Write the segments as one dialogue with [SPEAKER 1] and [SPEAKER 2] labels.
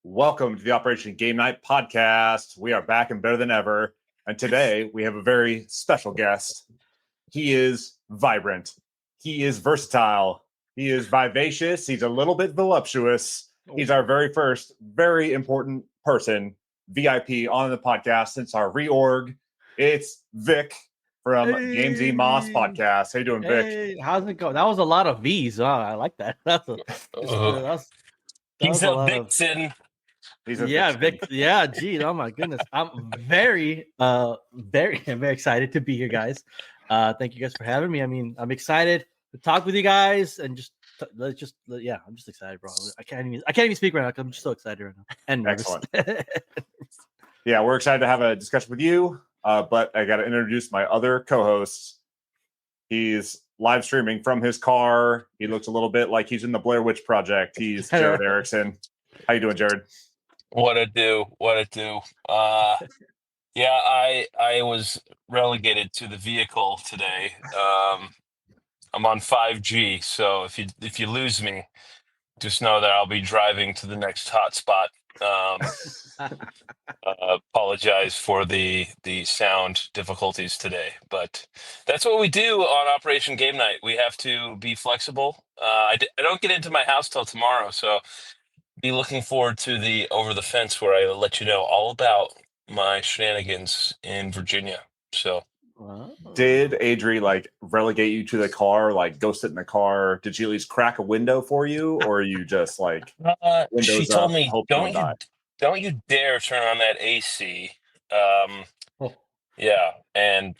[SPEAKER 1] Welcome to the Operation Game Night Podcast. We are back and better than ever. And today we have a very special guest. He is vibrant. He is versatile. He is vivacious. He's a little bit voluptuous. He's our very first, very important person, VIP, on the podcast since our reorg. It's Vic from Games Y Más Podcast. How you doing, Vic?
[SPEAKER 2] How's it going? That was a lot of V's. Oh, I like that.
[SPEAKER 3] He's a vixen.
[SPEAKER 2] Vic. Yeah, geez. Oh my goodness. I'm very excited to be here, guys. Thank you guys for having me. I mean, I'm excited to talk with you guys and I'm just excited, bro. I can't even speak right now. I'm just so excited right now. And
[SPEAKER 1] excellent. Yeah, we're excited to have a discussion with you. But I got to introduce my other co-host. He's live streaming from his car. He looks a little bit like he's in the Blair Witch Project. He's Jared Erickson. How you doing, Jared?
[SPEAKER 3] What it do? Yeah, I was relegated to the vehicle today. I'm on 5G, so if you lose me, just know that I'll be driving to the next hotspot. Apologize for the sound difficulties today, but that's what we do on Operation Game Night. We have to be flexible. I don't get into my house till tomorrow, so be looking forward to the Over the Fence, where I let you know all about my shenanigans in Virginia. So,
[SPEAKER 1] did Adri relegate you to the car? Go sit in the car? Did she at least crack a window for you, or are you just
[SPEAKER 3] she told me, don't you dare turn on that AC. Yeah, and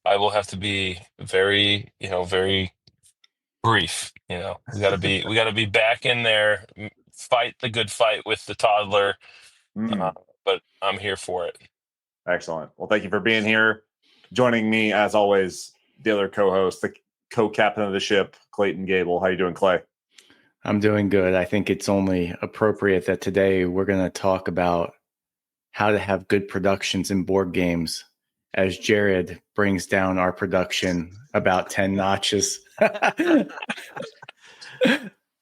[SPEAKER 3] I will have to be very brief. We got to be back in there, fight the good fight with the toddler. But I'm here for it.
[SPEAKER 1] Excellent. Well, thank you for being here. Joining me, as always, the other co-host, the co-captain of the ship, Clayton Gable. How you doing, Clay?
[SPEAKER 4] I'm doing good. I think it's only appropriate that today we're going to talk about how to have good productions in board games, as Jared brings down our production about 10 notches.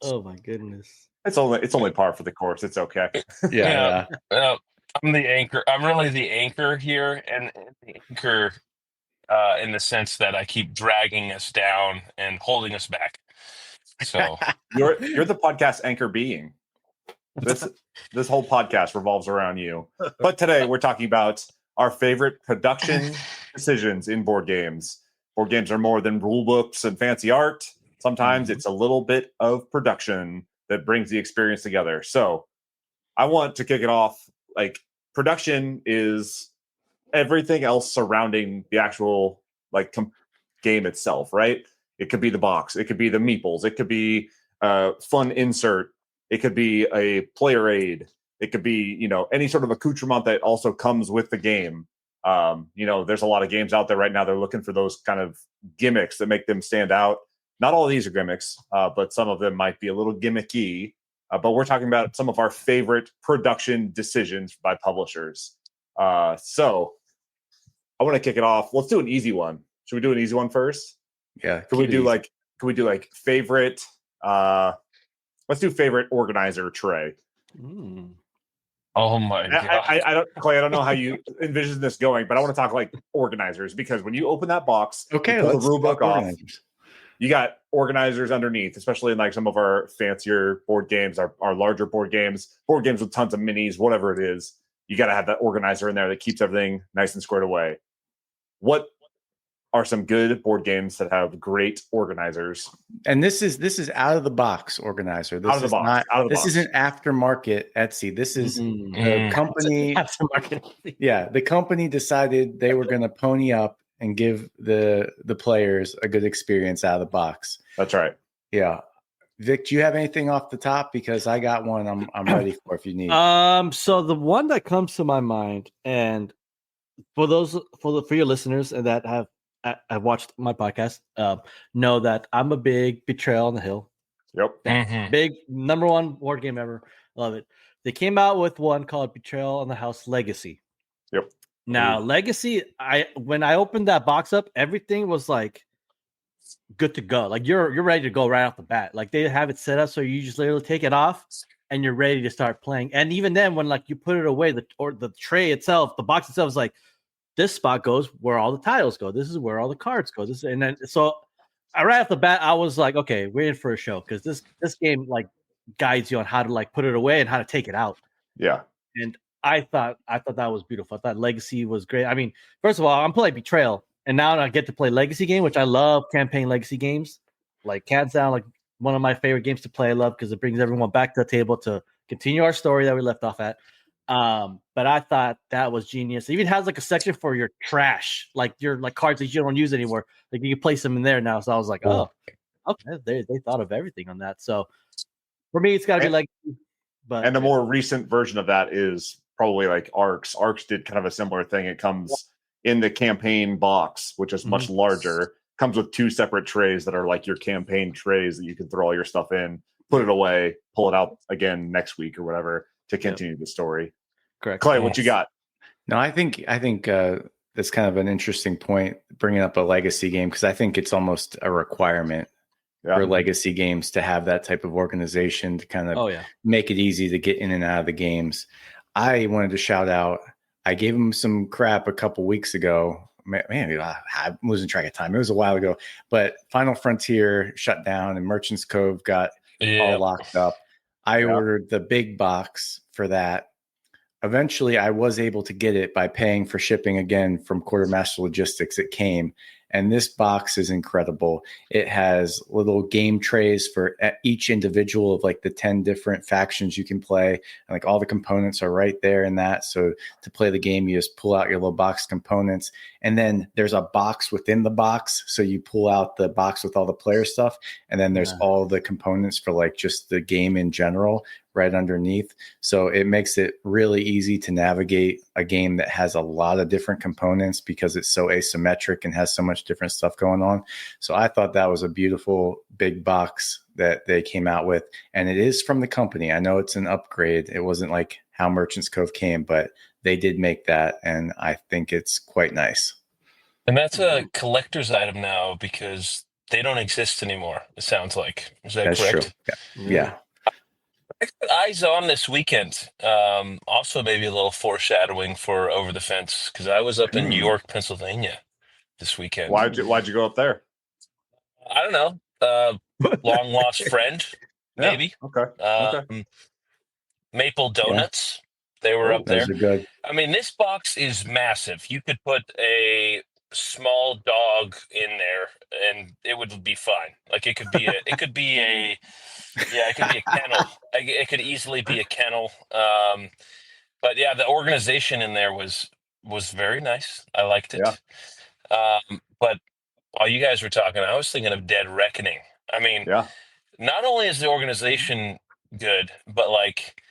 [SPEAKER 2] Oh my goodness.
[SPEAKER 1] It's only par for the course. It's okay.
[SPEAKER 4] Yeah.
[SPEAKER 3] I'm the anchor. I'm really the anchor here, and the anchor in the sense that I keep dragging us down and holding us back. So
[SPEAKER 1] you're the podcast anchor being. This whole podcast revolves around you. But today we're talking about our favorite production decisions in board games. Board games are more than rule books and fancy art. Sometimes it's a little bit of production that brings the experience together. So I want to kick it off. Production is everything else surrounding the actual game itself, right? It could be the box. It could be the meeples. It could be a fun insert. It could be a player aid. It could be, any sort of accoutrement that also comes with the game. There's a lot of games out there right now. They're looking for those kind of gimmicks that make them stand out. Not all of these are gimmicks, but some of them might be a little gimmicky. But we're talking about some of our favorite production decisions by publishers. So I want to kick it off. Let's do an easy one. Should we do an easy one first?
[SPEAKER 4] Yeah.
[SPEAKER 1] Can we do favorite? Let's do favorite organizer tray.
[SPEAKER 3] Oh my god!
[SPEAKER 1] I don't know how you envision this going, but I want to talk organizers, because when you open that box,
[SPEAKER 4] okay,
[SPEAKER 1] let's the rule book off. You got organizers underneath, especially in some of our fancier board games, our larger board games with tons of minis, whatever it is. You got to have that organizer in there that keeps everything nice and squared away. What are some good board games that have great organizers? And
[SPEAKER 4] this is out of the box organizer. This isn't aftermarket Etsy. This is the company. Aftermarket. Yeah, the company decided they were going to pony up and give the players a good experience out of the box.
[SPEAKER 1] That's right.
[SPEAKER 4] Yeah. Vic, do you have anything off the top? Because I got one I'm ready for if you need.
[SPEAKER 2] So the one that comes to my mind, and for your listeners and that have watched my podcast, know that I'm a big Betrayal on the Hill.
[SPEAKER 1] Yep.
[SPEAKER 3] Mm-hmm.
[SPEAKER 2] Big number one board game ever. Love it. They came out with one called Betrayal on the House Legacy.
[SPEAKER 1] Yep.
[SPEAKER 2] Now, Legacy, when I opened that box up, everything was good to go. You're ready to go right off the bat. They have it set up so you just literally take it off, and you're ready to start playing. And even then, when like you put it away, the tray itself, the box itself is like, this spot goes where all the tiles go. This is where all the cards go. And then so right off the bat, I was like, okay, we're in for a show because this game like guides you on how to like put it away and how to take it out.
[SPEAKER 1] Yeah.
[SPEAKER 2] And I thought that was beautiful. I thought Legacy was great. I mean, first of all, I'm playing Betrayal, and now I get to play Legacy game, which I love campaign Legacy games. Like hands down, like one of my favorite games to play. I love because it brings everyone back to the table to continue our story that we left off at. But I thought that was genius. It even has like a section for your trash, like your like cards that you don't use anymore. Like you can place them in there now. So I was like, oh, okay, they thought of everything on that. So for me, it's got to be Legacy.
[SPEAKER 1] And the more recent version of that is probably like Arcs. Arcs did kind of a similar thing. It comes in the campaign box, which is much larger. Comes with 2 separate trays that are like your campaign trays that you can throw all your stuff in, put it away, pull it out again next week or whatever to continue the story.
[SPEAKER 2] Correct.
[SPEAKER 1] Clay, what you got?
[SPEAKER 4] No, I think that's kind of an interesting point, bringing up a Legacy game, because I think it's almost a requirement for Legacy games to have that type of organization to kind of make it easy to get in and out of the games. I wanted to shout out, I gave him some crap a couple weeks ago. Man, I'm losing track of time. It was a while ago, but Final Frontier shut down and Merchant's Cove got all locked up. I ordered the big box for that. Eventually, I was able to get it by paying for shipping again from Quartermaster Logistics. It came, and this box is incredible. It has little game trays for each individual of like the 10 different factions you can play. And like all the components are right there in that. So to play the game, you just pull out your little box components. And then there's a box within the box. So you pull out the box with all the player stuff. And then there's all the components for like just the game in general right underneath. So it makes it really easy to navigate a game that has a lot of different components because it's so asymmetric and has so much different stuff going on. So I thought that was a beautiful big box that they came out with. And it is from the company. I know it's an upgrade. It wasn't like how Merchant's Cove came, but they did make that. And I think it's quite nice.
[SPEAKER 3] And that's a collector's item now because they don't exist anymore, it sounds like. Is that correct?
[SPEAKER 4] True. Yeah.
[SPEAKER 3] I got eyes on this weekend. Also, maybe a little foreshadowing for Over the Fence because I was up in York, Pennsylvania this weekend.
[SPEAKER 1] Why'd you go up there?
[SPEAKER 3] I don't know. Long lost friend, maybe.
[SPEAKER 1] Okay.
[SPEAKER 3] Maple Donuts. They were up there.
[SPEAKER 4] Those are good.
[SPEAKER 3] I mean, this box is massive. You could put a small dog in there and it would be fine. Like it could be a kennel. It could easily be a kennel. But yeah, the organization in there was very nice. I liked it. But while you guys were talking, I was thinking of Dead Reckoning. I mean, not only is the organization good, but like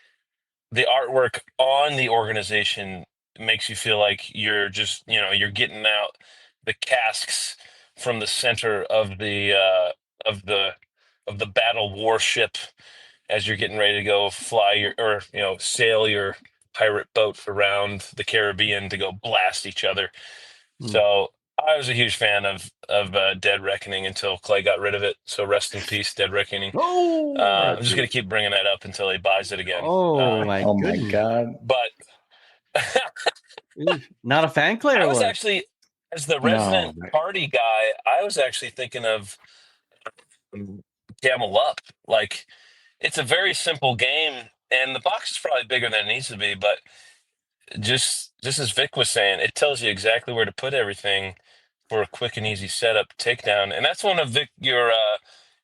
[SPEAKER 3] the artwork on the organization makes you feel like you're just, you're getting out the casks from the center of the battle warship as you're getting ready to go fly sail your pirate boat around the Caribbean to go blast each other. So I was a huge fan of Dead Reckoning until Clay got rid of it. So rest in peace, Dead Reckoning. I'm just going to keep bringing that up until he buys it again.
[SPEAKER 2] My
[SPEAKER 4] God.
[SPEAKER 3] But
[SPEAKER 2] not a fan, Clay?
[SPEAKER 3] I was actually, as the resident party guy, I was actually thinking of Camel Up. Like, it's a very simple game, and the box is probably bigger than it needs to be, but just as Vic was saying, it tells you exactly where to put everything for a quick and easy setup takedown. And that's one of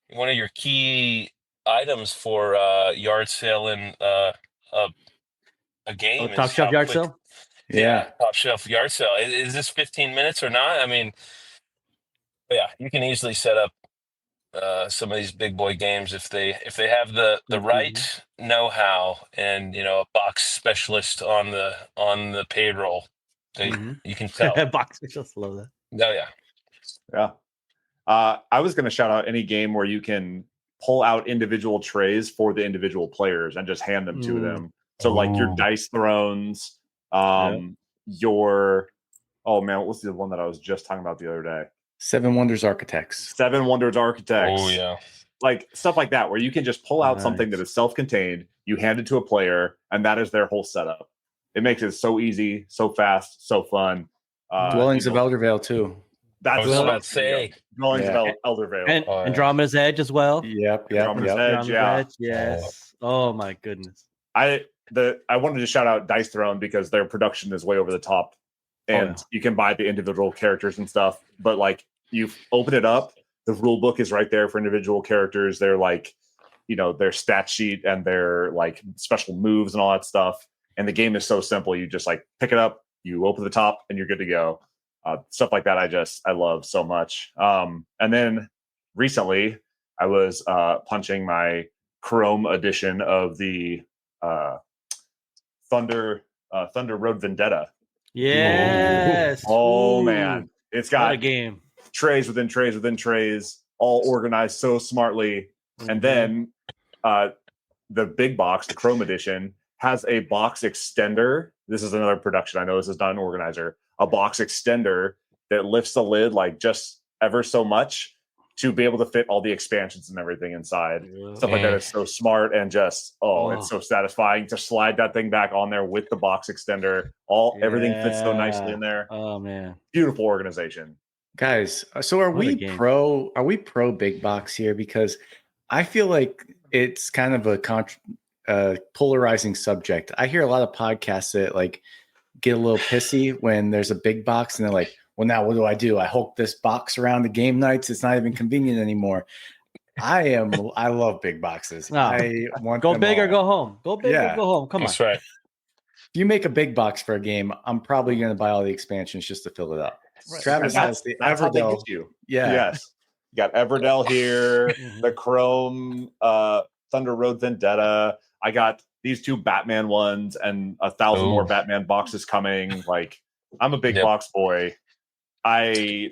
[SPEAKER 3] your key items for yard sale in a game.
[SPEAKER 2] Top shelf yard sale?
[SPEAKER 3] Yeah, top shelf yard sale. Is this 15 minutes or not? I mean, yeah, you can easily set up some of these big boy games if they have the right know-how and a box specialist on the payroll. You can tell.
[SPEAKER 2] Box specialist, love that.
[SPEAKER 3] Oh
[SPEAKER 1] yeah. I was going to shout out any game where you can pull out individual trays for the individual players and just hand them to them. So like your dice thrones, your what was the one that I was just talking about the other day?
[SPEAKER 4] Seven Wonders Architects.
[SPEAKER 1] Oh yeah. like stuff like that, where you can just pull out something that is self-contained, you hand it to a player, and that is their whole setup. It makes it so easy, so fast, so fun.
[SPEAKER 4] Dwellings of Eldervale too.
[SPEAKER 3] That's what I was about to say.
[SPEAKER 1] Dwellings of Eldervale.
[SPEAKER 2] And Andromeda's Edge as well.
[SPEAKER 4] Yep.
[SPEAKER 1] Andromeda's Edge,
[SPEAKER 2] yes. Oh my goodness.
[SPEAKER 1] I wanted to shout out Dice Throne because their production is way over the top, and you can buy the individual characters and stuff. But like, you open it up, the rule book is right there for individual characters. They're like, their stat sheet and their like special moves and all that stuff. And the game is so simple. You just like pick it up, you open the top, and you're good to go. Stuff like that, I love so much. And then recently, I was punching my Chrome edition of the Thunder Road Vendetta.
[SPEAKER 2] Yes.
[SPEAKER 1] Oh man, it's got
[SPEAKER 2] a game.
[SPEAKER 1] Trays within trays within trays, all organized so smartly. Mm-hmm. And then the big box, the Chrome edition, has a box extender. This is another production. I know this is not an organizer. A box extender that lifts the lid like just ever so much to be able to fit all the expansions and everything inside. Stuff like that is so smart and just it's so satisfying to slide that thing back on there with the box extender. Everything fits so nicely in there.
[SPEAKER 2] Oh man,
[SPEAKER 1] beautiful organization,
[SPEAKER 4] guys. So are we pro big box here? Because I feel like it's kind of a polarizing subject. I hear a lot of podcasts that like get a little pissy when there's a big box and they're like, well, now what do? I hulk this box around the game nights. It's not even convenient anymore. I love big boxes.
[SPEAKER 2] No.
[SPEAKER 4] I want
[SPEAKER 2] go big or go home. Go big or go home. Come on.
[SPEAKER 3] That's right.
[SPEAKER 4] If you make a big box for a game, I'm probably going to buy all the expansions just to fill it up. Right. Travis has the Everdell.
[SPEAKER 1] You.
[SPEAKER 4] Yeah.
[SPEAKER 1] Yes. You got Everdell here, the Chrome Thunder Road Vendetta. I got these 2 Batman ones and 1,000 more Batman boxes coming. Like, I'm a big box boy. I'm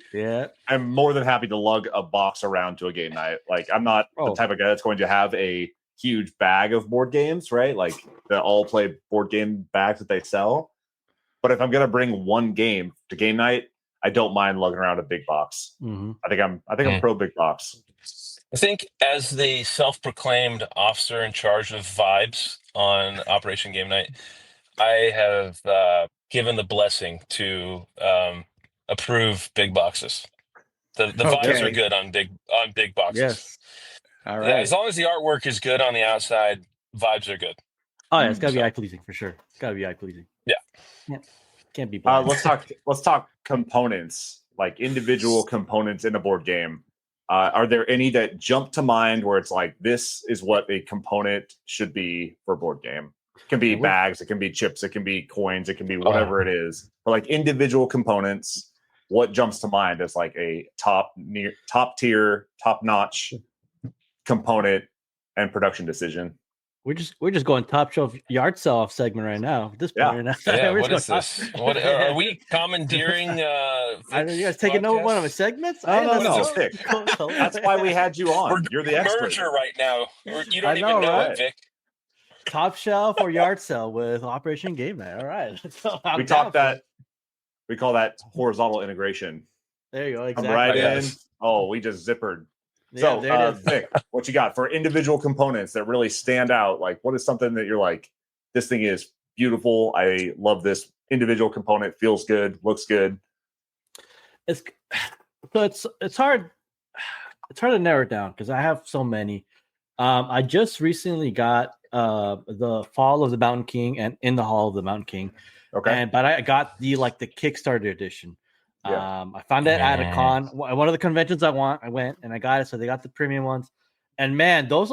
[SPEAKER 1] more than happy to lug a box around to a game night. Like, I'm not the type of guy that's going to have a huge bag of board games, right? Like the all play board game bags that they sell. But if I'm going to bring one game to game night, I don't mind lugging around a big box. Mm-hmm. I think I'm pro big box.
[SPEAKER 3] I think as the self-proclaimed officer in charge of vibes on Operation Game Night, I have given the blessing to approve big boxes. The vibes are good on big boxes.
[SPEAKER 4] Yes. All right.
[SPEAKER 3] Yeah, as long as the artwork is good on the outside, vibes are good.
[SPEAKER 2] Oh yeah, it's gotta be eye pleasing for sure. It's gotta be eye pleasing.
[SPEAKER 3] Yeah.
[SPEAKER 2] Can't be blind.
[SPEAKER 1] Let's talk components, like individual components in a board game. Are there any that jump to mind where it's like, this is what a component should be for a board game? It can be bags, it can be chips, it can be coins, it can be whatever it is. But like individual components, what jumps to mind as like a top tier, top notch component and production decision?
[SPEAKER 2] We're just going top shelf yard sell off segment right now. At this point right now.
[SPEAKER 3] Yeah, what is this? What are we commandeering?
[SPEAKER 2] Are you guys taking over one of my segments?
[SPEAKER 1] No. That's why we had you on. You're the expert
[SPEAKER 3] merger right now. You don't even know it, Vic.
[SPEAKER 2] Top shelf or yard sale with Operation Game Night. All right.
[SPEAKER 1] We call that horizontal integration.
[SPEAKER 2] There you go. Exactly.
[SPEAKER 1] Come right in. Oh, we just zippered.
[SPEAKER 2] Yeah,
[SPEAKER 1] so, Vic, what you got for individual components that really stand out? Like, what is something that you're like, this thing is beautiful. I love this individual component. Feels good. Looks good.
[SPEAKER 2] It's hard. It's hard to narrow it down because I have so many. I just recently got the Fall of the Mountain King and In the Hall of the Mountain King.
[SPEAKER 1] Okay.
[SPEAKER 2] But I got the Kickstarter edition.
[SPEAKER 1] Yeah.
[SPEAKER 2] I found it at a con, one of the conventions I went and I got it. So they got the premium ones, and man, those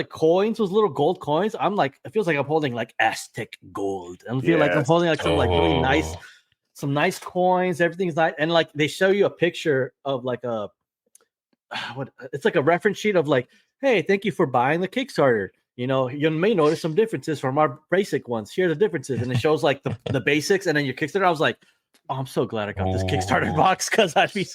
[SPEAKER 2] coins, those little gold coins. I'm like, it feels like I'm holding like Aztec gold. I feel like I'm holding like some like really nice, some nice coins. Everything's nice, and like they show you a picture of like it's like a reference sheet of like, hey, thank you for buying the Kickstarter. You may notice some differences from our basic ones. Here are the differences, and it shows like the basics, and then your Kickstarter. I was like, oh, I'm so glad I got this Kickstarter box because I'd be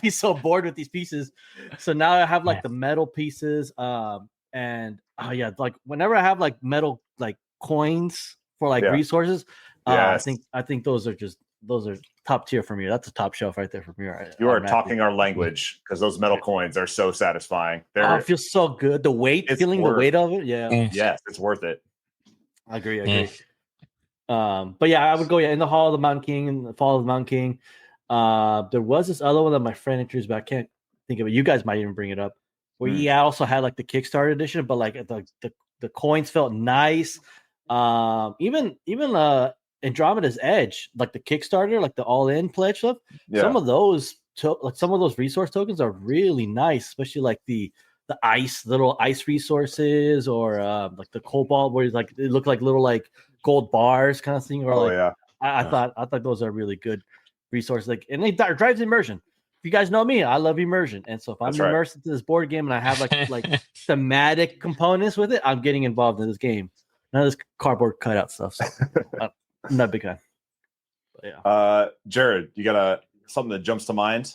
[SPEAKER 2] so bored with these pieces. So now I have like the metal pieces, and like whenever I have like metal like coins for like resources, I think those are just those are top tier for me. That's a top shelf right there for me. Right,
[SPEAKER 1] you are talking our language because those metal coins are so satisfying.
[SPEAKER 2] It feels so good. The weight, feeling the weight of it. Yeah.
[SPEAKER 1] Yes, it's worth it.
[SPEAKER 2] I agree. But yeah, I would go in the Hall of the Mountain King and the Fall of the Mountain King. There was this other one that my friend introduced, but I can't think of it. You guys might even bring it up. Where he also had like the Kickstarter edition, but like the coins felt nice. Even Andromeda's Edge, like the Kickstarter, like the all-in pledge stuff. Yeah. Some of those resource tokens are really nice, especially like the little ice resources, or like the cobalt, where like it looked like little like gold bars kind of thing. Or I thought those are really good resources. Like, and it drives immersion. If you guys know me, I love immersion, and so if I'm immersed into this board game and I have like thematic components with it, I'm getting involved in this game. None of this cardboard cutout stuff. So I'm not a big fan. But yeah.
[SPEAKER 1] Jared, you got something that jumps to mind?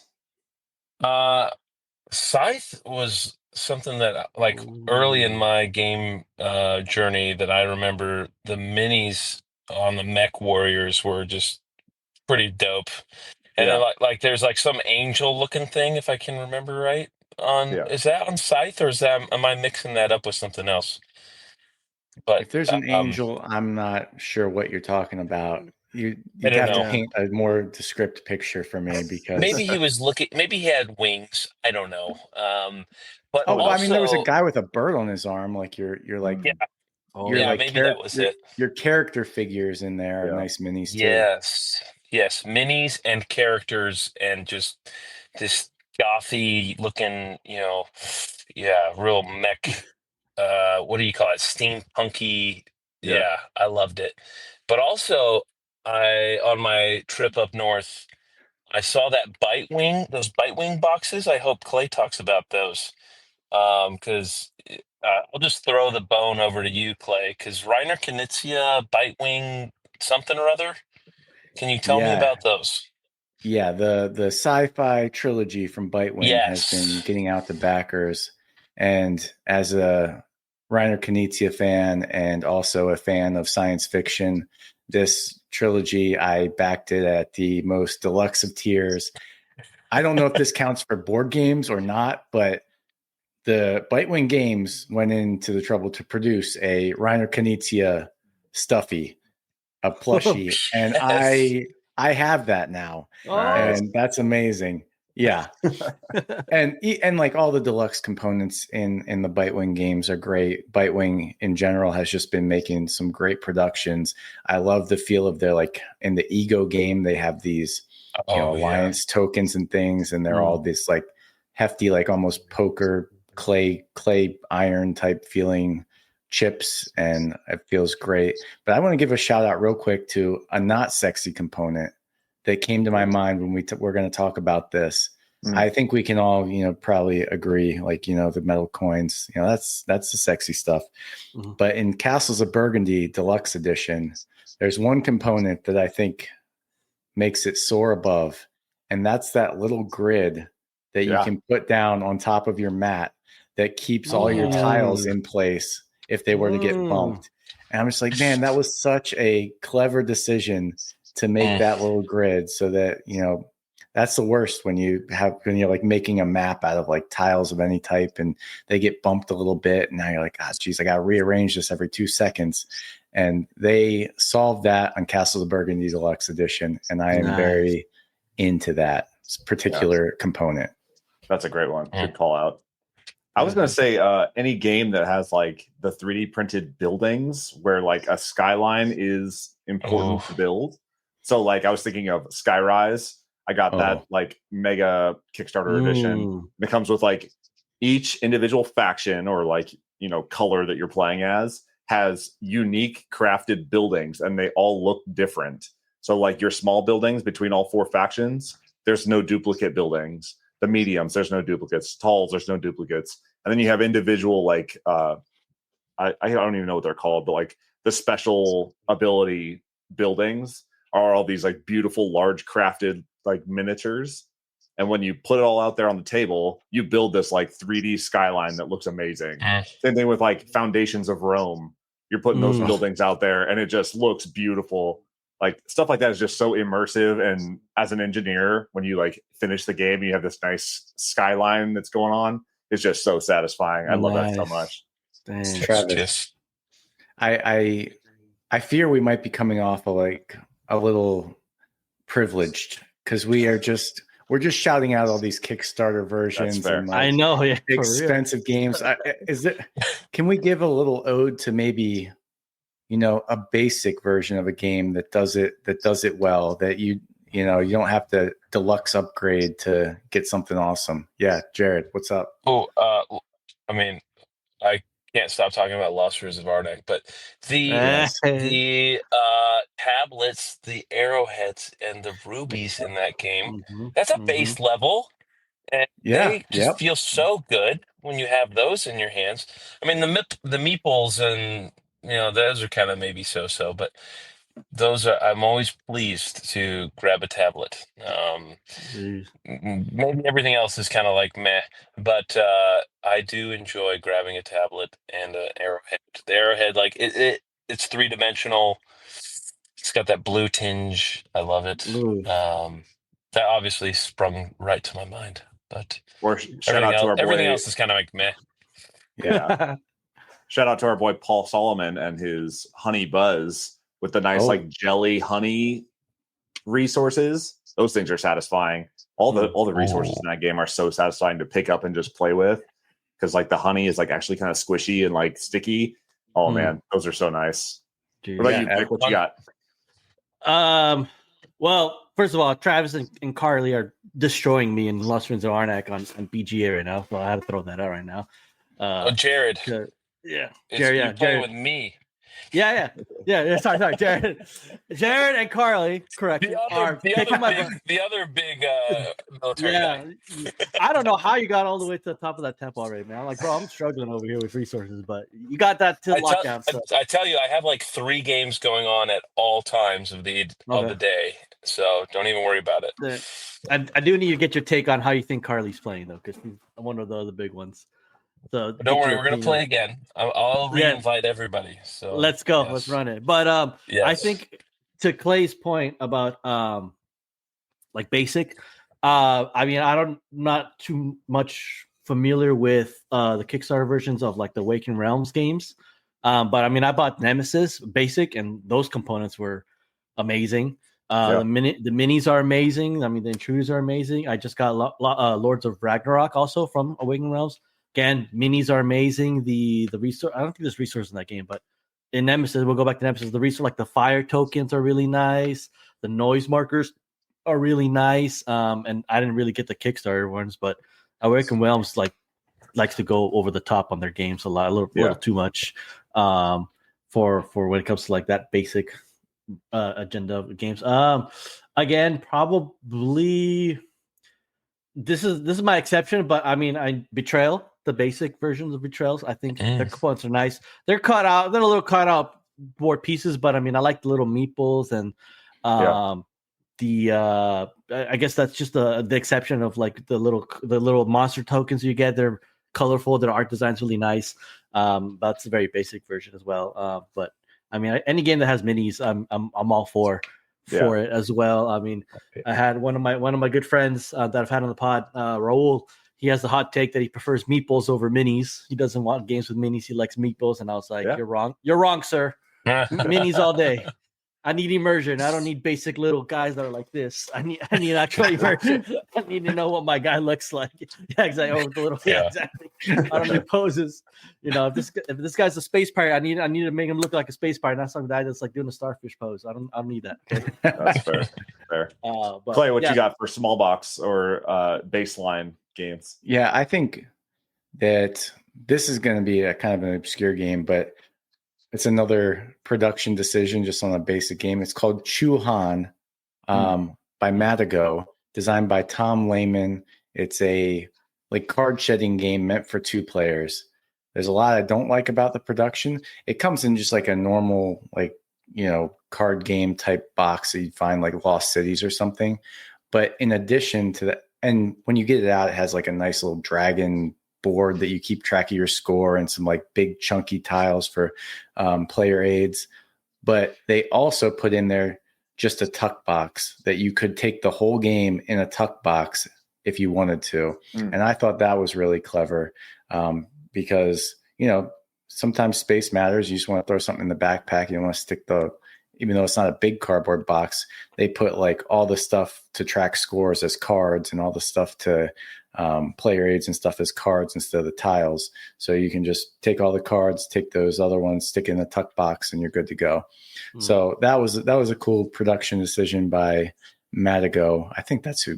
[SPEAKER 3] Scythe was something that like early in my game journey that I remember the minis on the mech warriors were just pretty dope. And then like there's like some angel looking thing, if I can remember right. Is that on Scythe, or am I mixing that up with something else? But
[SPEAKER 4] if there's an angel, I'm not sure what you're talking about. You have to paint a more descriptive picture for me, because
[SPEAKER 3] maybe he was looking. Maybe he had wings. I don't know. But also,
[SPEAKER 4] I mean, there was a guy with a bird on his arm. Like you're like
[SPEAKER 3] maybe that was it.
[SPEAKER 4] Your character figures in there are nice minis too.
[SPEAKER 3] Yes, minis and characters, and just this gothy looking, real mech. What do you call it? Steampunky. Yeah, I loved it. But also, on my trip up north, I saw that those bite wing boxes. I hope Clay talks about those, because I'll just throw the bone over to you, Clay, because Reiner Knizia bite wing something or other. Can you tell me about those?
[SPEAKER 4] Yeah, the sci-fi trilogy from Bitewing has been getting out to backers, and as a Reiner Knizia fan and also a fan of science fiction, this trilogy, I backed it at the most deluxe of tiers. I don't know if this counts for board games or not, but the Bitewing Games went into the trouble to produce a Reiner Knizia stuffy, a plushie, and I have that now, and that's amazing. Yeah, and like all the deluxe components in the Bitewing games are great. Bitewing in general has just been making some great productions. I love the feel of their, like in the Ego game, they have these alliance tokens and things, and they're all this like hefty, like almost poker clay iron type feeling chips, and it feels great. But I want to give a shout out real quick to a not sexy component that came to my mind when we're going to talk about this. I think we can all, probably agree, like, the metal coins, that's the sexy stuff. But in Castles of Burgundy Deluxe Edition, there's one component that I think makes it soar above, and that's that little grid that you can put down on top of your mat that keeps all your tiles in place if they were to get bumped. And I'm just like, man, that was such a clever decision to make that little grid, so that, that's the worst when you're like making a map out of like tiles of any type and they get bumped a little bit. And now you're like, geez, I got to rearrange this every 2 seconds. And they solved that on Castles of Burgundy Deluxe Edition. And I am very into that particular component.
[SPEAKER 1] That's a great one. Good call out. I was going to say any game that has like the 3D printed buildings where like a skyline is important to build. So like I was thinking of Skyrise. I got that like mega Kickstarter edition. It comes with like each individual faction or like, color that you're playing as has unique crafted buildings, and they all look different. So like your small buildings between all 4 factions, there's no duplicate buildings. The mediums, there's no duplicates. Talls, there's no duplicates. And then you have individual like I don't even know what they're called, but like the special ability buildings are all these like beautiful large crafted like miniatures, and when you put it all out there on the table, you build this like 3D skyline that looks amazing. Same thing with like Foundations of Rome. You're putting those buildings out there, and it just looks beautiful. Like stuff like that is just so immersive. And as an engineer, when you like finish the game, you have this nice skyline that's going on. It's just so satisfying. I love that so much.
[SPEAKER 2] Dang.
[SPEAKER 4] Travis, I fear we might be coming off like a little privileged because we're just shouting out all these Kickstarter versions. And like
[SPEAKER 2] I know, yeah,
[SPEAKER 4] expensive games. Can we give a little ode to maybe, a basic version of a game that does it well, that you don't have to deluxe upgrade to get something awesome? Yeah, Jared, what's up?
[SPEAKER 3] Oh, I mean, I can't stop talking about Lost Rivers of Arnak, but the tablets, the arrowheads, and the rubies in that game, that's a base level. And they just feel so good when you have those in your hands. I mean, the meeples and those are kind of maybe so, but those are. I'm always pleased to grab a tablet. Maybe everything else is kind of like meh, but I do enjoy grabbing a tablet and an arrowhead. The arrowhead, like it's 3-dimensional. It's got that blue tinge. I love it. That obviously sprung right to my mind. But everything else is kind of like meh.
[SPEAKER 1] Yeah. Shout out to our boy Paul Solomon and his Honey Buzz with the nice like jelly honey resources. Those things are satisfying. All the resources in that game are so satisfying to pick up and just play with, because like the honey is like actually kind of squishy and like sticky. Oh man, those are so nice. Dude, what about you, Mike? What you got?
[SPEAKER 2] Well, first of all, Travis and Carly are destroying me in Lost Rivers of Arnak on BGA right now. So I have to throw that out right now.
[SPEAKER 3] Jared.
[SPEAKER 2] Jared.
[SPEAKER 3] You're playing with me.
[SPEAKER 2] Yeah. Sorry, Jared. Jared and Carly, correct.
[SPEAKER 3] The other big military guy.
[SPEAKER 2] I don't know how you got all the way to the top of that temple already, man. I'm like, bro, I'm struggling over here with resources, but you got that to lockdown.
[SPEAKER 3] I tell you, I have like 3 games going on at all times of the day, so don't even worry about it.
[SPEAKER 2] I do need to get your take on how you think Carly's playing, though, because I'm one of the other big ones. So
[SPEAKER 3] don't worry, we're gonna play again. I'll re-invite everybody. So
[SPEAKER 2] let's go. Yes. Let's run it. But I think to Clay's point about like basic, I mean, I'm not too much familiar with the Kickstarter versions of like the Awakened Realms games. But I mean, I bought Nemesis basic, and those components were amazing. The minis are amazing. I mean, the intruders are amazing. I just got Lords of Ragnarok also from Awakened Realms. Again, minis are amazing. The resource, I don't think there's resources in that game, but in Nemesis, we'll go back to Nemesis. The resource, like the fire tokens, are really nice. The noise markers are really nice. And I didn't really get the Kickstarter ones, but Awakened Realms likes to go over the top on their games a little too much. For when it comes to like that basic agenda of games. Again, probably this is my exception, but I mean, Betrayal. The basic versions of Betrayals, I think their components are nice. They're a little cut out board pieces, but I mean, I like the little meeples and I guess that's just the exception of like the little monster tokens you get. They're colorful. Their art design's really nice. That's a very basic version as well. But I mean, any game that has minis, I'm all for it as well. I mean, I had one of my good friends that I've had on the pod, Raul. He has the hot take that he prefers meeples over minis. He doesn't want games with minis. He likes meeples. And I was like, You're wrong. You're wrong, sir. Minis all day. I need immersion. I don't need basic little guys that are like this. I need actual immersion. I need to know what my guy looks like. Yeah, exactly. Oh, the little, exactly. I don't need poses. If this guy's a space pirate, I need to make him look like a space pirate, not some guy that's like doing a starfish pose. I don't need that. Okay?
[SPEAKER 1] That's fair. But, Clay, what you got for small box or baseline games?
[SPEAKER 4] Yeah, I think that this is going to be a kind of an obscure game, but it's another production decision just on a basic game. It's called Chuhan by Matago, designed by Tom Lehman. It's a like card shedding game meant for 2 players. There's a lot I don't like about the production. It comes in just like a normal card game type box that you'd find like Lost Cities or something. But in addition to that, and when you get it out, it has like a nice little dragon board that you keep track of your score and some like big chunky tiles for player aids. But they also put in there just a tuck box that you could take the whole game in a tuck box if you wanted to. And I thought that was really clever because, sometimes space matters. You just want to throw something in the backpack. You don't want to stick even though it's not a big cardboard box, they put like all the stuff to track scores as cards and all the stuff to player aids and stuff as cards instead of the tiles. So you can just take all the cards, take those other ones, stick it in a tuck box, and you're good to go. So that was a cool production decision by Madigo. I think that's who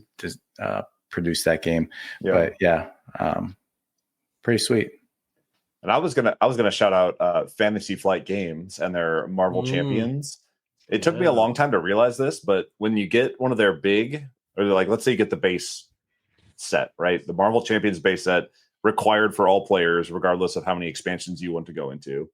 [SPEAKER 4] produced that game. But pretty sweet.
[SPEAKER 1] And I was gonna shout out Fantasy Flight Games and their Marvel Champions. It took me a long time to realize this, but when you get one of their big, or like, let's say you get the base set, right? The Marvel Champions base set required for all players, regardless of how many expansions you want to go into.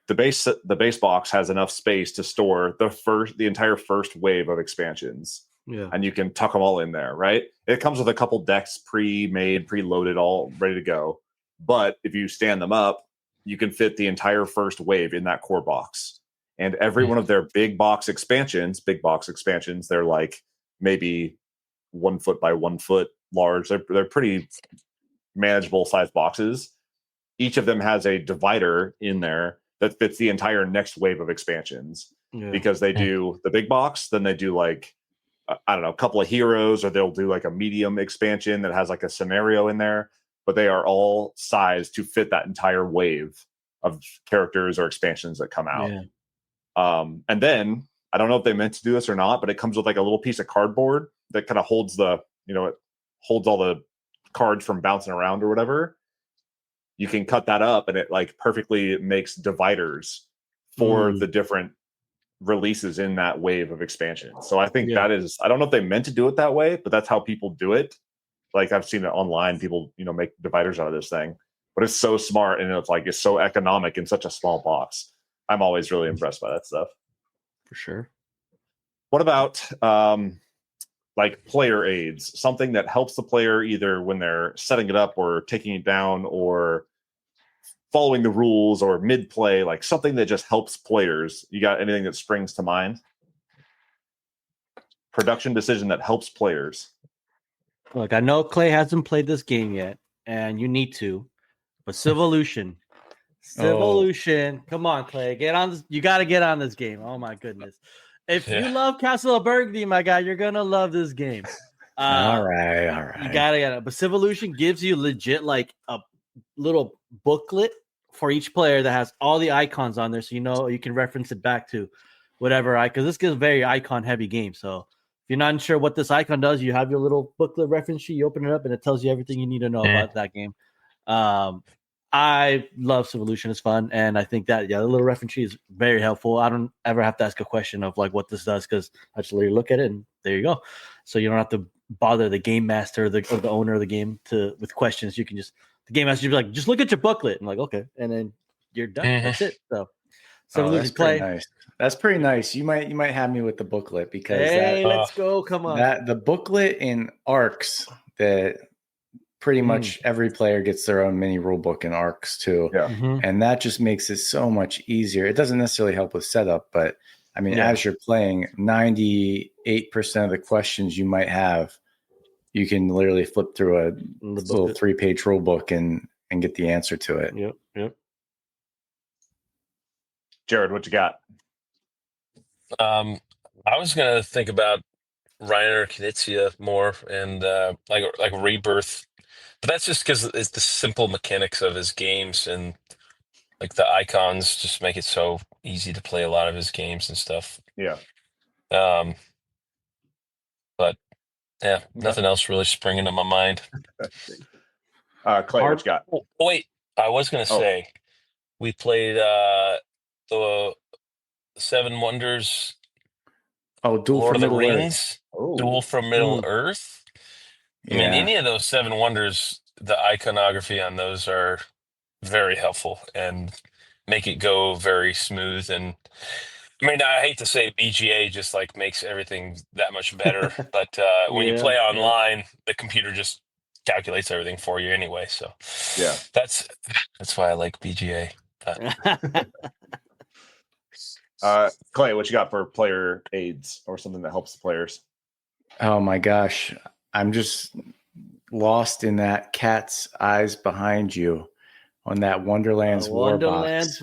[SPEAKER 1] The base box has enough space to store the entire first wave of expansions. Yeah. And you can tuck them all in there, right? It comes with a couple decks pre-made, pre-loaded, all ready to go. But if you stand them up, you can fit the entire first wave in that core box. And every one of their big box expansions, they're like maybe 1 foot by 1 foot large. They're pretty manageable size boxes. Each of them has a divider in there that fits the entire next wave of expansions because they do the big box, then they do like, I don't know, a couple of heroes, or they'll do like a medium expansion that has like a scenario in there, but they are all sized to fit that entire wave of characters or expansions that come out. And then I don't know if they meant to do this or not, but it comes with like a little piece of cardboard that kind of holds it holds all the cards from bouncing around or whatever. You can cut that up and it like perfectly makes dividers for the different releases in that wave of expansion. So I think that is, I don't know if they meant to do it that way, but that's how people do it. Like I've seen it online, people, make dividers out of this thing, but it's so smart and it's so economic in such a small box. I'm always really impressed by that stuff.
[SPEAKER 2] For sure.
[SPEAKER 1] What about like player aids, something that helps the player either when they're setting it up or taking it down or following the rules or mid play, like something that just helps players? You got anything that springs to mind? Production decision that helps players.
[SPEAKER 2] Look, I know Clay hasn't played this game yet, and you need to, but Civolution. Come on, Clay, get on this. You got to get on this game. Oh my goodness. If you love Castle of Burgundy, my guy, you're going to love this game.
[SPEAKER 4] All right.
[SPEAKER 2] You got to get it. But Civolution gives you legit like a little booklet for each player that has all the icons on there. So, you can reference it back to whatever because this is a very icon heavy game. So if you're not sure what this icon does, you have your little booklet reference sheet, you open it up and it tells you everything you need to know about that game. I love Civolution. It's fun. And I think that, the little reference sheet is very helpful. I don't ever have to ask a question of like what this does because I just literally look at it and there you go. So you don't have to bother the game master or the owner of the game with questions. You can the game master will be like, just look at your booklet. And like, okay. And then you're done. That's it. So
[SPEAKER 4] that's pretty nice. That's pretty nice. You might have me with the booklet because
[SPEAKER 2] let's go. Come on.
[SPEAKER 4] The booklet in Arcs that pretty much every player gets their own mini rule book in Arcs too. Yeah. And that just makes it so much easier. It doesn't necessarily help with setup, but I mean, as you're playing, 98% of the questions you might have, you can literally flip through a little 3-page rule book and get the answer to it.
[SPEAKER 2] Yep.
[SPEAKER 1] Jared, what you got?
[SPEAKER 3] I was gonna think about Reiner Knizia more and like Rebirth, but that's just because it's the simple mechanics of his games and like the icons just make it so easy to play a lot of his games and stuff.
[SPEAKER 1] Yeah.
[SPEAKER 3] But nothing else really springing to my mind.
[SPEAKER 1] Clay, what you got?
[SPEAKER 3] Oh, wait, I was gonna say we played the Seven Wonders.
[SPEAKER 4] Duel
[SPEAKER 3] Lord
[SPEAKER 4] from
[SPEAKER 3] of the
[SPEAKER 4] Middle
[SPEAKER 3] Rings,
[SPEAKER 4] Earth.
[SPEAKER 3] Duel from Middle Earth. I mean, any of those Seven Wonders, the iconography on those are very helpful and make it go very smooth. And I mean, I hate to say BGA just like makes everything that much better, but when you play online, the computer just calculates everything for you anyway. So that's why I like BGA.
[SPEAKER 1] Clay, what you got for player aids or something that helps the players?
[SPEAKER 4] Oh my gosh, I'm just lost in that cat's eyes behind you on that Wonderland's War box.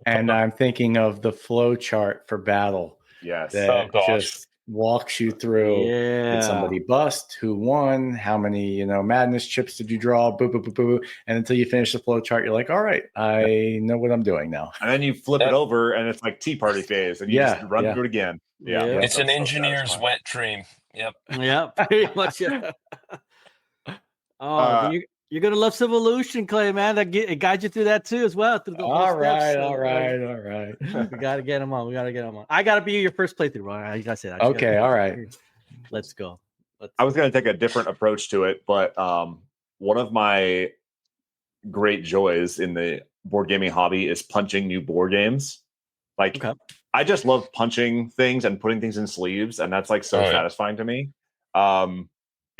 [SPEAKER 4] And I'm thinking of the flow chart for battle.
[SPEAKER 1] Yes.
[SPEAKER 4] That just walks you through. Did somebody bust? Who won? How many, madness chips did you draw? Boo, boo, boo, boo. And until you finish the flow chart, you're like, all right, I know what I'm doing now.
[SPEAKER 1] And then you flip it over and it's like Tea Party phase and you just run through it again. Yeah.
[SPEAKER 3] It's an engineer's wet dream. Yep.
[SPEAKER 2] Yeah, pretty much. Yeah. You're gonna love Civolution, Clay, man. It guides you through that too, as well. Through the
[SPEAKER 4] all right.
[SPEAKER 2] We gotta get them on. I gotta be your first playthrough, bro. I gotta say that.
[SPEAKER 4] Okay, all right.
[SPEAKER 2] Let's go.
[SPEAKER 1] I was gonna take a different approach to it, but one of my great joys in the board gaming hobby is punching new board games. Like, I just love punching things and putting things in sleeves, and that's like so satisfying to me.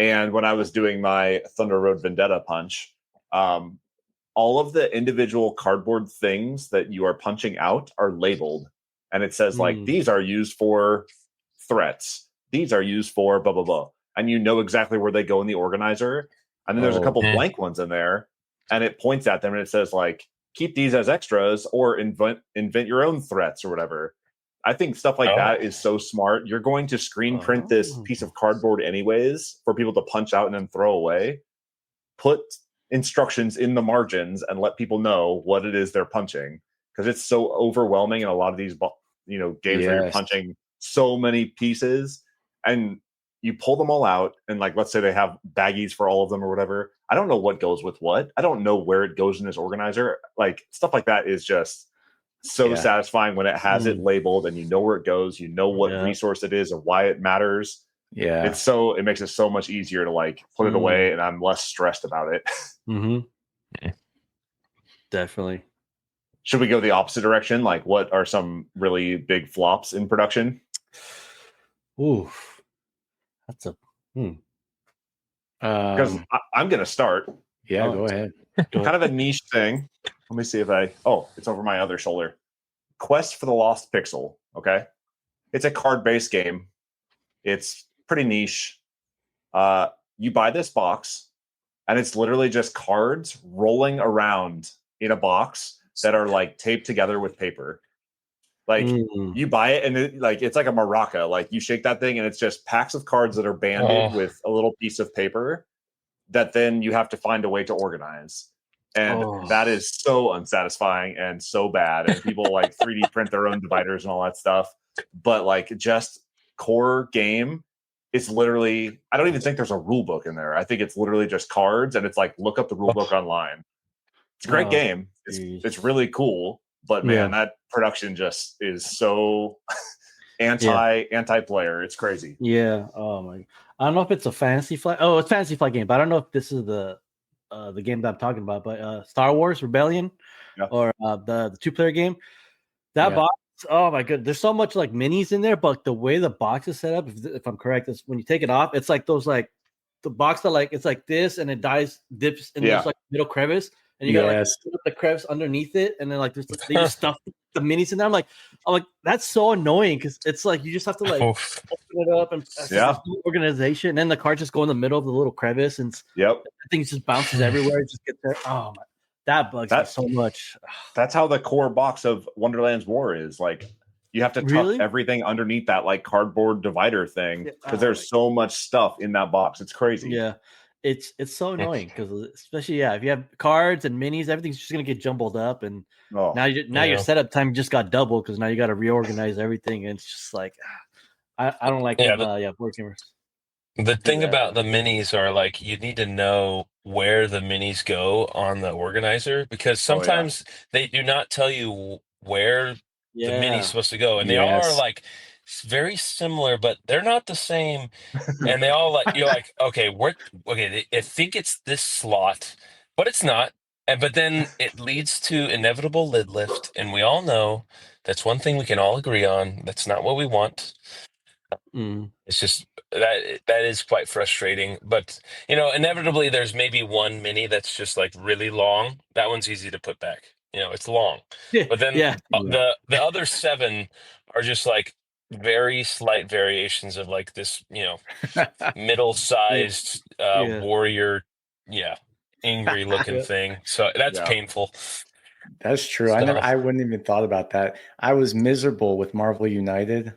[SPEAKER 1] And when I was doing my Thunder Road Vendetta punch, all of the individual cardboard things that you are punching out are labeled. And it says, like, these are used for threats. These are used for blah, blah, blah. And you know exactly where they go in the organizer. And then there's a couple blank ones in there. And it points at them and it says, like, keep these as extras or invent your own threats or whatever. I think stuff like that is so smart. You're going to screen print this piece of cardboard anyways for people to punch out and then throw away. Put instructions in the margins and let people know what it is they're punching, because it's so overwhelming in a lot of these games where you're punching so many pieces and you pull them all out and, like, let's say they have baggies for all of them or whatever. I don't know what goes with what. I don't know where it goes in this organizer. Like, stuff like that is just so satisfying when it has it labeled and you know where it goes, you know what resource it is and why it matters. It makes it so much easier to, like, put it away, and I'm less stressed about it.
[SPEAKER 2] Definitely.
[SPEAKER 1] Should we go the opposite direction? Like, what are some really big flops in production?
[SPEAKER 2] Oof, that's a
[SPEAKER 1] because I'm gonna start.
[SPEAKER 4] Go ahead.
[SPEAKER 1] Kind of a niche thing. Let me see if it's over my other shoulder. Quest for the Lost Pixel. Okay. It's a card-based game. It's pretty niche. You buy this box and it's literally just cards rolling around in a box that are, like, taped together with paper. Like, you buy it and it's like a maraca. Like, you shake that thing and it's just packs of cards that are banded with a little piece of paper that then you have to find a way to organize. And that is so unsatisfying and so bad. And people, like, 3D print their own dividers and all that stuff. But, like, just core game, it's literally, I don't even think there's a rule book in there. I think it's literally just cards, and it's like, look up the rule book online. It's a great game. It's really cool. But man, that production just is so anti-player. It's crazy.
[SPEAKER 2] Yeah. Oh my! I don't know if it's a Fantasy Flight. Oh, it's Fantasy Flight game, but I don't know if this is the game that I'm talking about. But Star Wars Rebellion or the 2-player game. That box. Oh my god! There's so much, like, minis in there, but the way the box is set up, if I'm correct, is when you take it off, it's like those, like, the box that, like, it's like this, and it dips in this, like, middle crevice. And you gotta, like, put the crevice underneath it, and then, like, they just stuff the minis in there. I'm like, that's so annoying, because it's like you just have to, like, open it up and organization, and then the cards just go in the middle of the little crevice, and things just bounces everywhere. It just gets there. Oh my, that bugs me so much.
[SPEAKER 1] That's how the core box of Wonderland's War is. Like, you have to tuck everything underneath that, like, cardboard divider thing, because there's so much stuff in that box. It's crazy.
[SPEAKER 2] Yeah. It's so annoying, because especially if you have cards and minis, everything's just gonna get jumbled up, and now your setup time just got doubled, because now you got to reorganize everything, and it's just like, I don't like board gamers.
[SPEAKER 3] The thing about the minis are, like, you need to know where the minis go on the organizer, because sometimes they do not tell you where the mini's supposed to go, and they are, like, very similar, but they're not the same. And they all, like, you're like, okay, I think it's this slot, but it's not. But then it leads to inevitable lid lift, and we all know that's one thing we can all agree on. That's not what we want. It's just that is quite frustrating. But, inevitably there's maybe one mini that's just, like, really long. That one's easy to put back. It's long. But then the other 7 are just like very slight variations of like this, middle-sized warrior, angry looking thing. So that's painful.
[SPEAKER 4] That's true. I wouldn't even thought about that. I was miserable with Marvel United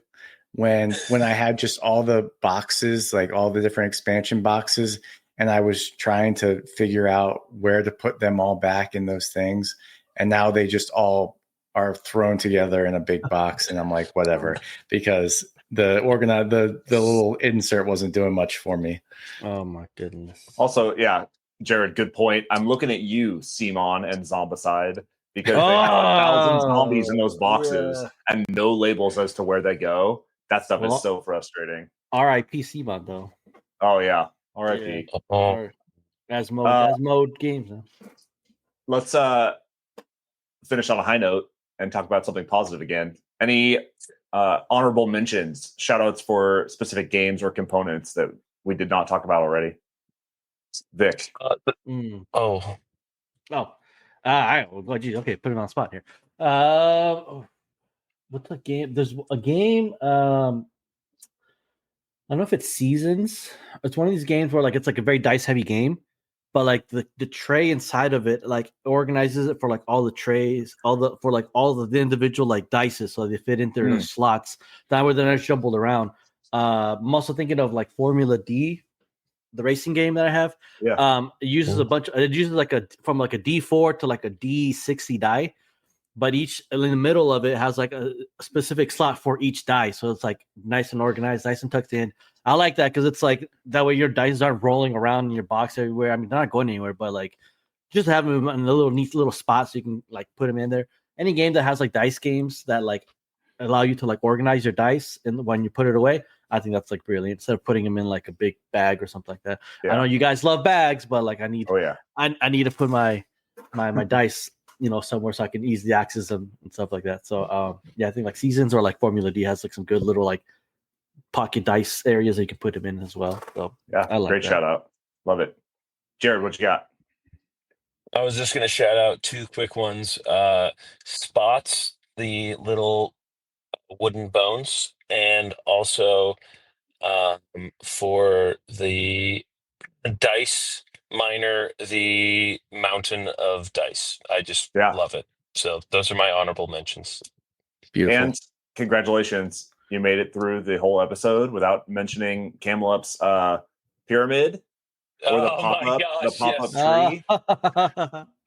[SPEAKER 4] when I had just all the boxes, like all the different expansion boxes, and I was trying to figure out where to put them all back in those things. And now they just all are thrown together in a big box, and I'm like, whatever, because the little insert wasn't doing much for me.
[SPEAKER 2] Oh my goodness.
[SPEAKER 1] Also, Jared, good point. I'm looking at you, Simon and Zombicide, because they have 1,000 zombies in those boxes and no labels as to where they go. That stuff is so frustrating.
[SPEAKER 2] R.I.P. Simon, though.
[SPEAKER 1] Oh yeah, R.I.P.
[SPEAKER 2] As mode games. Huh?
[SPEAKER 1] Let's finish on a high note and talk about something positive again. Any honorable mentions, shout outs for specific games or components that we did not talk about already? Vic.
[SPEAKER 2] Okay, put it on the spot here. What's a game? There's a game. I don't know if it's Seasons. It's one of these games where like it's like a very dice heavy game, but like the tray inside of it like organizes it for like all the trays, all the individual like dices, so they fit into the slots. That way they're not jumbled around. I'm also thinking of like Formula D, the racing game that I have.
[SPEAKER 1] Yeah.
[SPEAKER 2] It uses like from like a D4 to like a D60 die. But each in the middle of it has like a specific slot for each die, so it's like nice and organized, nice and tucked in. I like that because it's like that way your dice aren't rolling around in your box everywhere. I mean, they're not going anywhere, but like just have them in a neat little spot so you can like put them in there. Any game that has like dice games that like allow you to like organize your dice and when you put it away, I think that's like brilliant. Instead of putting them in like a big bag or something like that. I know you guys love bags, but like I need to put my dice somewhere so I can easily access them and stuff like that. So I think like Seasons or like Formula D has like some good little like pocket dice areas that you can put them in as well. So
[SPEAKER 1] I like great shout out. Love it. Jared, what you got?
[SPEAKER 3] I was just gonna shout out 2 quick ones. Spots, the little wooden bones, and also for the dice miner, the mountain of dice. I just love it. So those are my honorable mentions.
[SPEAKER 4] Beautiful.
[SPEAKER 1] And congratulations, you made it through the whole episode without mentioning Camelup's pyramid or the pop-up tree.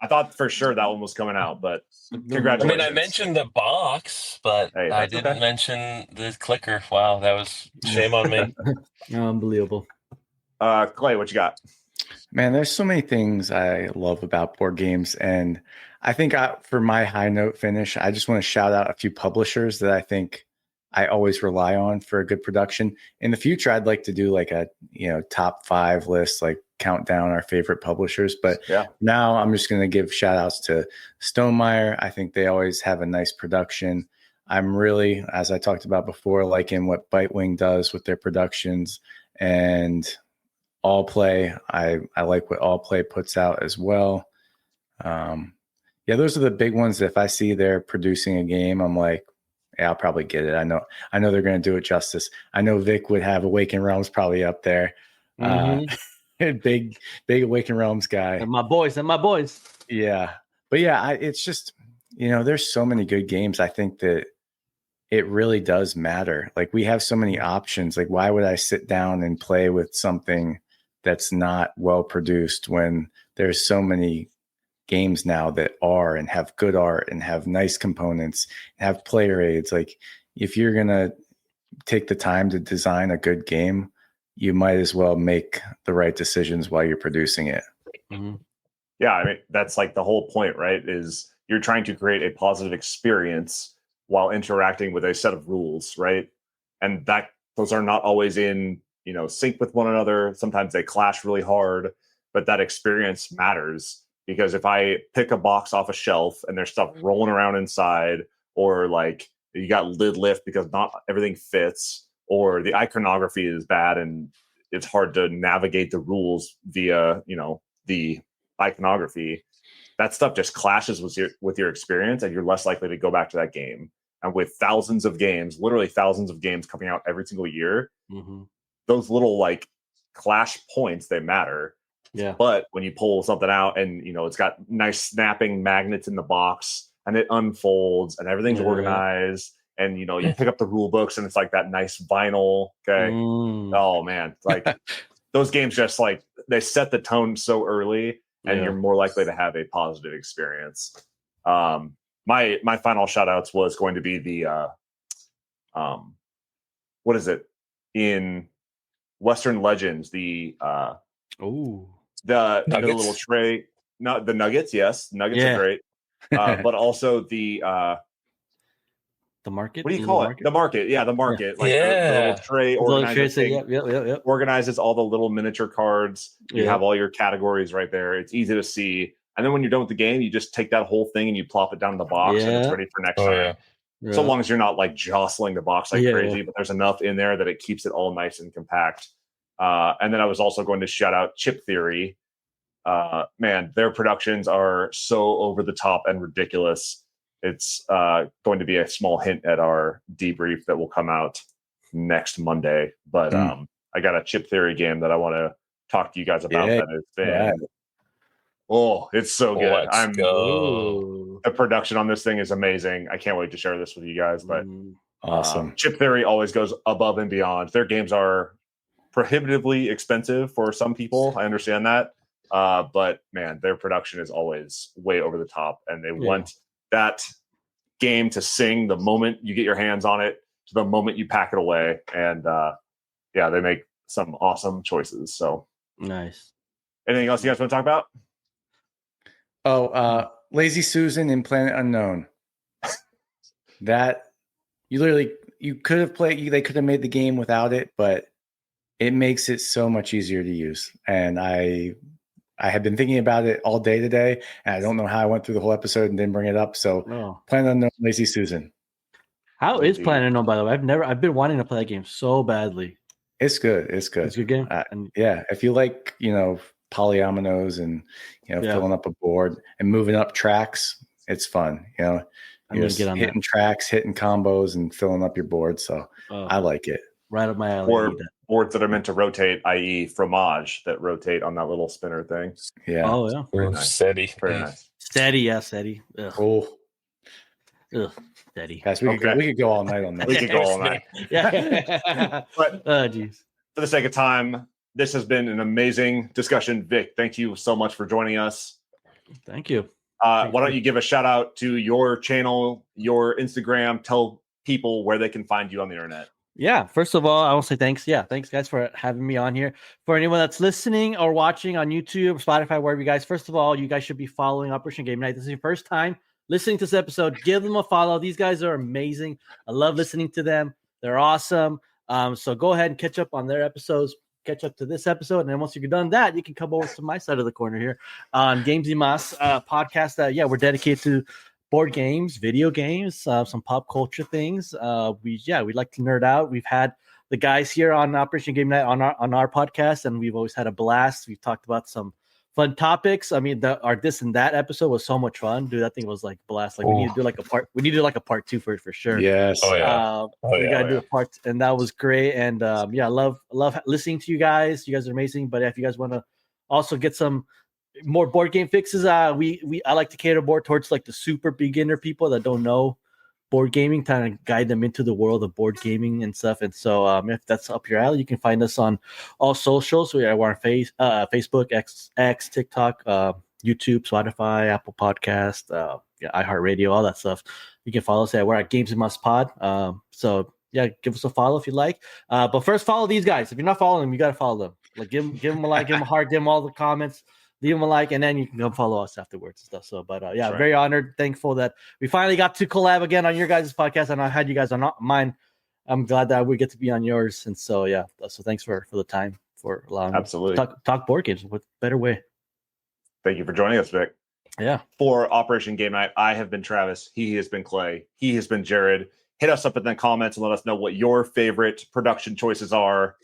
[SPEAKER 1] I thought for sure that one was coming out, but congratulations.
[SPEAKER 3] I mentioned the box, but I didn't mention the clicker. Wow, that was shame on me.
[SPEAKER 2] Unbelievable.
[SPEAKER 1] Clay, what you got?
[SPEAKER 4] Man, there's so many things I love about board games. And I think for my high note finish, I just want to shout out a few publishers that I think I always rely on for a good production. In the future, I'd like to do like a, top 5 list, like count down our favorite publishers. But now I'm just going to give shout outs to Stonemaier. I think they always have a nice production. I'm really, as I talked about before, liking what Bitewing does with their productions, and All Play. I like what All Play puts out as well. Those are the big ones. If I see they're producing a game, I'm like, I'll probably get it. I know they're going to do it justice. I know Vic would have Awakened Realms probably up there. Big Awakened Realms guy.
[SPEAKER 2] And my boys.
[SPEAKER 4] Yeah. But it's just, there's so many good games. I think that it really does matter. Like we have so many options. Like why would I sit down and play with something that's not well produced when there's so many games now that are and have good art and have nice components, have player aids? Like if you're going to take the time to design a good game, you might as well make the right decisions while you're producing it.
[SPEAKER 1] Mm-hmm. Yeah. I mean, that's like the whole point, right? Is you're trying to create a positive experience while interacting with a set of rules, right? And those are not always in, sync with one another. Sometimes they clash really hard, but that experience matters, because if I pick a box off a shelf and there's stuff rolling around inside, or like you got lid lift because not everything fits, or the iconography is bad and it's hard to navigate the rules via, the iconography, that stuff just clashes with your experience, and you're less likely to go back to that game. And with thousands of games, literally thousands of games coming out every single year, those little like clash points, they matter.
[SPEAKER 2] Yeah.
[SPEAKER 1] But when you pull something out and it's got nice snapping magnets in the box and it unfolds and everything's organized and you pick up the rule books and it's like that nice vinyl. Okay. Oh man. Like those games just like they set the tone so early and you're more likely to have a positive experience. My final shout outs was going to be the what is it in Western Legends, the little tray, not the nuggets. Yes, nuggets are great, but also the
[SPEAKER 2] market.
[SPEAKER 1] What do you call it? The market. Yeah, the market. Like the little tray organizes all the little miniature cards. You have all your categories right there. It's easy to see. And then when you're done with the game, you just take that whole thing and you plop it down in the box and it's ready for next time. Yeah. So long as you're not like jostling the box like crazy, but there's enough in there that it keeps it all nice and compact. And then I was also going to shout out Chip Theory. Man, their productions are so over the top and ridiculous. It's going to be a small hint at our debrief that will come out next Monday. But I got a Chip Theory game that I want to talk to you guys about. That it's been, it's so good. The production on this thing is amazing. I can't wait to share this with you guys. But
[SPEAKER 4] awesome.
[SPEAKER 1] Chip Theory always goes above and beyond. Their games are prohibitively expensive for some people. I understand that. But man, their production is always way over the top, and they want that game to sing the moment you get your hands on it to the moment you pack it away. And they make some awesome choices. So
[SPEAKER 2] nice.
[SPEAKER 1] Anything else you guys want to talk about?
[SPEAKER 4] Lazy Susan in Planet Unknown. That you could have played. They could have made the game without it, but it makes it so much easier to use. And I have been thinking about it all day today, and I don't know how I went through the whole episode and didn't bring it up. So Planet Unknown, Lazy Susan.
[SPEAKER 2] How is Planet Unknown, by the way? I've been wanting to play that game so badly.
[SPEAKER 4] It's good. It's a good game. If you like, polyominoes and filling up a board and moving up tracks, it's fun. You're just hitting tracks, hitting combos, and filling up your board. So I like it.
[SPEAKER 2] Right up my alley.
[SPEAKER 1] Or boards that are meant to rotate, i.e., fromage that rotate on that little spinner thing.
[SPEAKER 4] Yeah.
[SPEAKER 2] Oh yeah.
[SPEAKER 3] Pretty nice. Steady.
[SPEAKER 1] Pretty nice.
[SPEAKER 2] Steady. Steady. Ugh.
[SPEAKER 4] Oh.
[SPEAKER 2] Ugh. Steady.
[SPEAKER 4] Yes, we could go all night on that.
[SPEAKER 1] We could go all night. But
[SPEAKER 2] geez.
[SPEAKER 1] For the sake of time, this has been an amazing discussion. Vic, thank you so much for joining us.
[SPEAKER 2] Thank you.
[SPEAKER 1] Why don't you give a shout out to your channel, your Instagram, tell people where they can find you on the internet.
[SPEAKER 2] Yeah, first of all, I want to say thanks. Yeah, thanks guys for having me on here. For anyone that's listening or watching on YouTube, Spotify, wherever you guys, first of all, you guys should be following Operation Game Night. This is your first time listening to this episode. Give them a follow. These guys are amazing. I love listening to them. They're awesome. So go ahead and catch up on their episodes. Catch up to this episode, and then once you're done that, you can come over to my side of the corner here on Games Y Más podcast. We're dedicated to board games, video games, some pop culture things. We like to nerd out. We've had the guys here on Operation Game Night on our podcast, and we've always had a blast. We've talked about some fun topics. I mean, our this and that episode was so much fun, dude. That thing was like blast. Like we need to do like a part. We need to do like a part 2 for it for sure.
[SPEAKER 4] Yes.
[SPEAKER 2] We gotta do a part, and that was great. And I love listening to you guys. You guys are amazing. But if you guys want to also get some more board game fixes, I like to cater more towards like the super beginner people that don't know board gaming, trying to guide them into the world of board gaming and stuff. And so if that's up your alley, you can find us on all socials. We're on Facebook, X, TikTok, YouTube, Spotify, Apple Podcast, iHeartRadio, all that stuff. You can follow us we're at Games Y Más Pod. Give us a follow if you like. But first, follow these guys. If you're not following them, you got to follow them. Like give them a like, give them a heart, give them all the comments. Leave them a like, and then you can come follow us afterwards and stuff. So, but right. Very honored, thankful that we finally got to collab again on your guys' podcast, and I had you guys on mine. I'm glad that we get to be on yours, and so so thanks for the time, for allowing me to talk board games. What better way?
[SPEAKER 1] Thank you for joining us, Vic.
[SPEAKER 2] Yeah.
[SPEAKER 1] For Operation Game Night, I have been Travis. He has been Clay. He has been Jared. Hit us up in the comments and let us know what your favorite production choices are.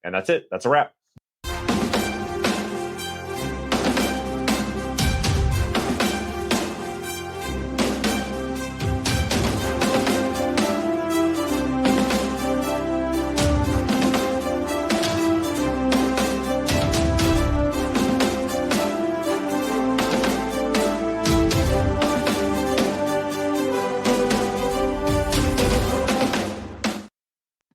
[SPEAKER 1] And that's it. That's a wrap.